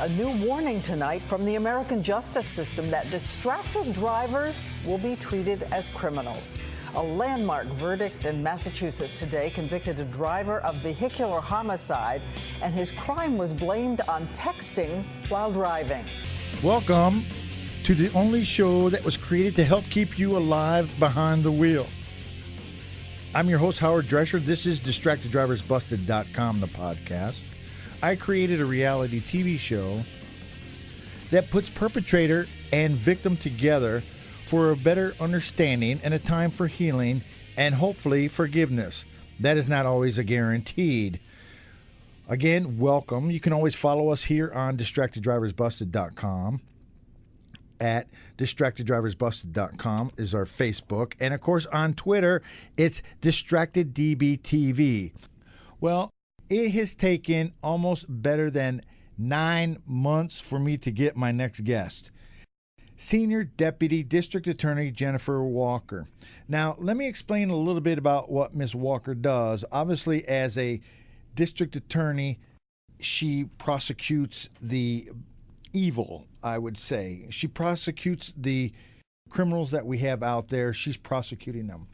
A new warning tonight from the American justice system that distracted drivers will be treated as criminals. A landmark verdict in Massachusetts today convicted a driver of vehicular homicide, and his crime was blamed on texting while driving. Welcome to the only show that was created to help keep you alive behind the wheel. I'm your host, Howard Drescher. This is DistractedDriversBusted.com, the podcast. I created a reality TV show that puts perpetrator and victim together for a better understanding and a time for healing and hopefully forgiveness. That is not always a guaranteed. Again, welcome. You can always follow us here on DistractedDriversBusted.com. At DistractedDriversBusted.com is our Facebook. And of course on Twitter, it's Distracteddb TV. Well, it has taken almost better than 9 months for me to get my next guest. Senior Deputy District Attorney Jennifer Walker. Now, let me explain a little bit about what Ms. Walker does. Obviously, as a district attorney, she prosecutes the evil, I would say. She prosecutes the criminals that we have out there. She's prosecuting them.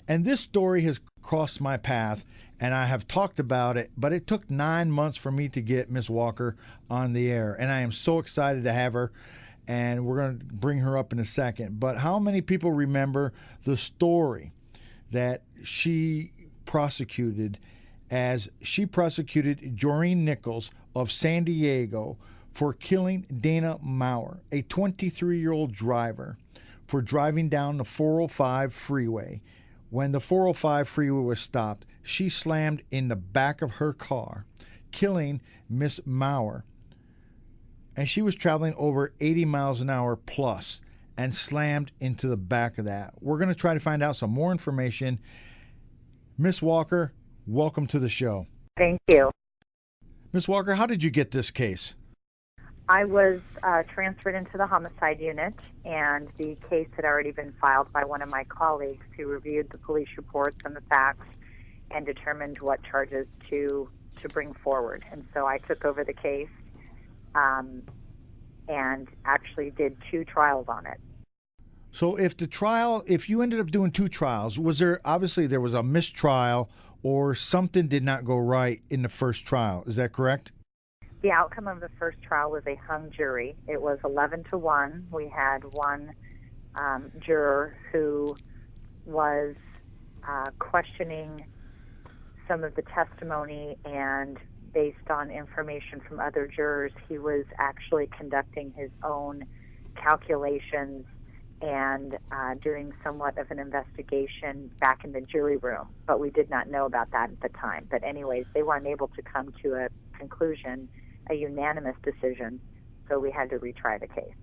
And this story has crossed my path, and I have talked about it, but it took 9 months for me to get Ms. Walker on the air, and I am so excited to have her, and we're going to bring her up in a second. But how many people remember the story that she prosecuted as she prosecuted Joreen Nichols of San Diego for killing Dana Maurer, a 23-year-old driver, for driving down the 405 freeway. When the 405 freeway was stopped, she slammed in the back of her car, killing Miss Maurer. And she was traveling over 80 miles an hour plus and slammed into the back of that. We're going to try to find out some more information. Miss Walker, welcome to the show. Thank you. Miss Walker, how did you get this case? I was transferred into the homicide unit, and the case had already been filed by one of my colleagues who reviewed the police reports and the facts and determined what charges to bring forward. And so I took over the case and actually did 2 trials on it. So if you ended up doing 2 trials, was there was a mistrial or something did not go right in the first trial? Is that correct? The outcome of the first trial was a hung jury. It was 11-1. We had one juror who was questioning some of the testimony, and based on information from other jurors, he was actually conducting his own calculations and doing somewhat of an investigation back in the jury room. But we did not know about that at the time. But anyways, they weren't able to come to a conclusion, a unanimous decision, so we had to retry the case.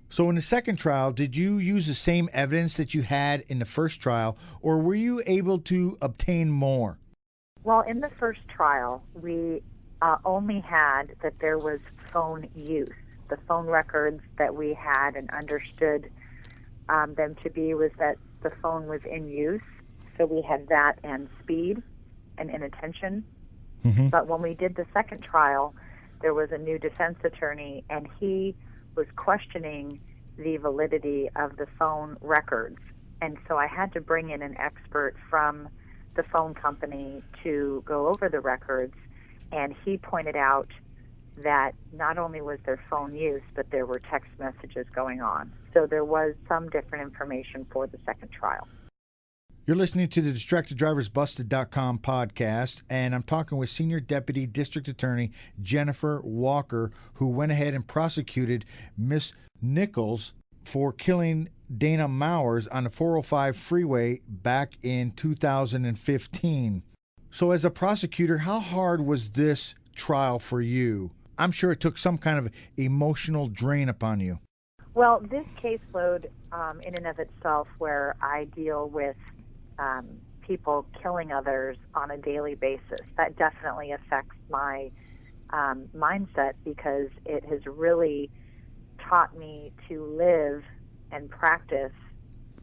So in the second trial, did you use the same evidence that you had in the first trial, or were you able to obtain more? Well, in the first trial, we only had that there was phone use. The phone records that we had and understood them to be was that the phone was in use, so we had that and speed and inattention. Mm-hmm. But when we did the second trial, there was a new defense attorney, and he was questioning the validity of the phone records. And so I had to bring in an expert from the phone company to go over the records, and he pointed out that not only was there phone use, but there were text messages going on. So there was some different information for the second trial. You're listening to the DistractedDriversBusted.com podcast, and I'm talking with Senior Deputy District Attorney Jennifer Walker, who went ahead and prosecuted Miss Nichols for killing Dana Maurer on the 405 freeway back in 2015. So as a prosecutor, how hard was this trial for you? I'm sure it took some kind of emotional drain upon you. Well, this caseload in and of itself, where I deal with people killing others on a daily basis, that definitely affects my mindset, because it has really taught me to live and practice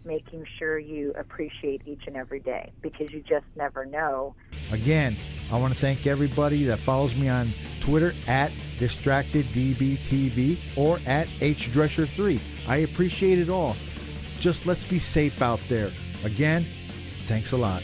making sure you appreciate each and every day, because you just never know. Again, I want to thank everybody that follows me on Twitter at DistractedDB TV, or at HDrescher3. I appreciate it all. Just let's be safe out there. Again, thanks a lot.